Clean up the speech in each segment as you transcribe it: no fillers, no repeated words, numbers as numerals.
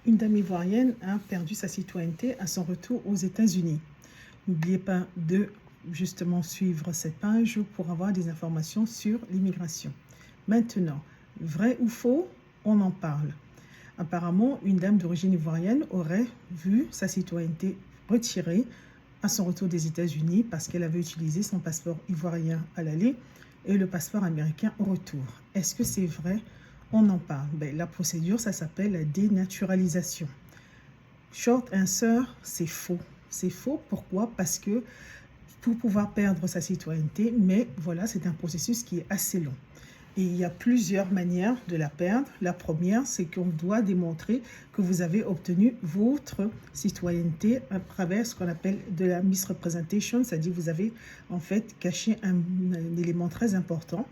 Une dame ivoirienne a perdu sa citoyenneté à son retour aux États-Unis. N'oubliez pas de justement suivre cette page pour avoir des informations sur l'immigration. Maintenant, vrai ou faux, on en parle. Apparemment, une dame d'origine ivoirienne aurait vu sa citoyenneté retirée à son retour des États-Unis parce qu'elle avait utilisé son passeport ivoirien à l'aller et le passeport américain au retour. Est-ce que c'est vrai? On en parle. La procédure, ça s'appelle la dénaturalisation. Short answer, c'est faux. C'est faux, pourquoi? Parce que pour pouvoir perdre sa citoyenneté, mais voilà, c'est un processus qui est assez long. Et il y a plusieurs manières de la perdre. La première, c'est qu'on doit démontrer que vous avez obtenu votre citoyenneté à travers ce qu'on appelle de la misrepresentation, c'est-à-dire vous avez en fait caché un élément très important.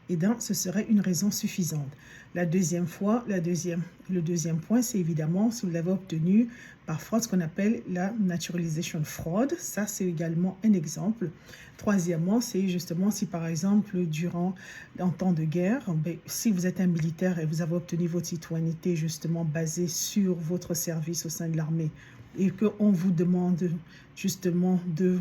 Et donc, ce serait une raison suffisante. Le deuxième point, c'est évidemment si vous l'avez obtenu par fraude, ce qu'on appelle la naturalisation fraud. Ça, c'est également un exemple. Troisièmement, c'est justement si par exemple, en temps de guerre, si vous êtes un militaire et vous avez obtenu votre citoyenneté justement basée sur votre service au sein de l'armée et qu'on vous demande justement de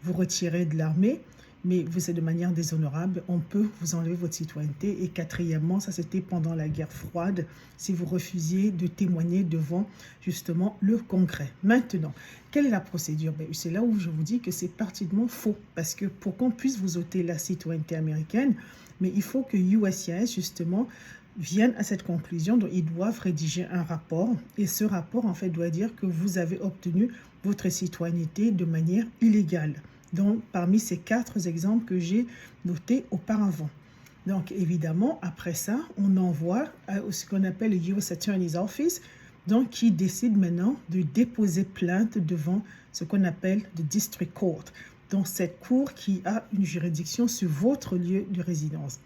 vous retirer de l'armée, mais vous êtes de manière déshonorable, on peut vous enlever votre citoyenneté. Et quatrièmement, ça c'était pendant la guerre froide, si vous refusiez de témoigner devant justement le Congrès. Maintenant, quelle est la procédure? C'est là où je vous dis que c'est parfaitement faux, parce que pour qu'on puisse vous ôter la citoyenneté américaine, mais il faut que USCIS justement vienne à cette conclusion. Donc, ils doivent rédiger un rapport, et ce rapport en fait doit dire que vous avez obtenu votre citoyenneté de manière illégale. Donc, parmi ces 4 exemples que j'ai notés auparavant. Donc, évidemment, après ça, on envoie à ce qu'on appelle le US Attorney's Office, donc qui décide maintenant de déposer plainte devant ce qu'on appelle le District Court, donc cette cour qui a une juridiction sur votre lieu de résidence.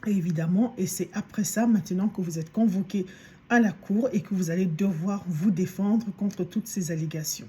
Et évidemment, et c'est après ça maintenant que vous êtes convoqué à la cour et que vous allez devoir vous défendre contre toutes ces allégations.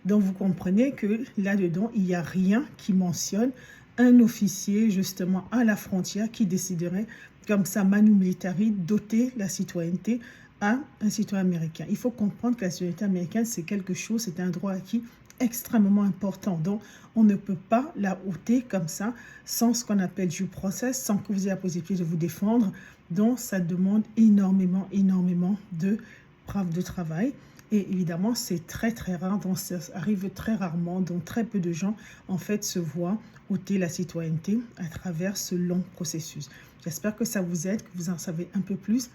Donc, vous comprenez que là-dedans, il n'y a rien qui mentionne un officier justement à la frontière qui déciderait comme ça, manu militari, d'ôter la citoyenneté à un citoyen américain. Il faut comprendre que la citoyenneté américaine, c'est quelque chose, c'est un droit acquis extrêmement important. Donc, on ne peut pas la ôter comme ça, sans ce qu'on appelle due process, sans que vous ayez la possibilité de vous défendre. Donc, ça demande énormément de preuves de travail. Et évidemment, c'est très rare, donc ça arrive très rarement, donc très peu de gens en fait se voient ôter la citoyenneté à travers ce long processus. J'espère que ça vous aide, que vous en savez un peu plus.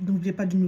N'oubliez pas de nous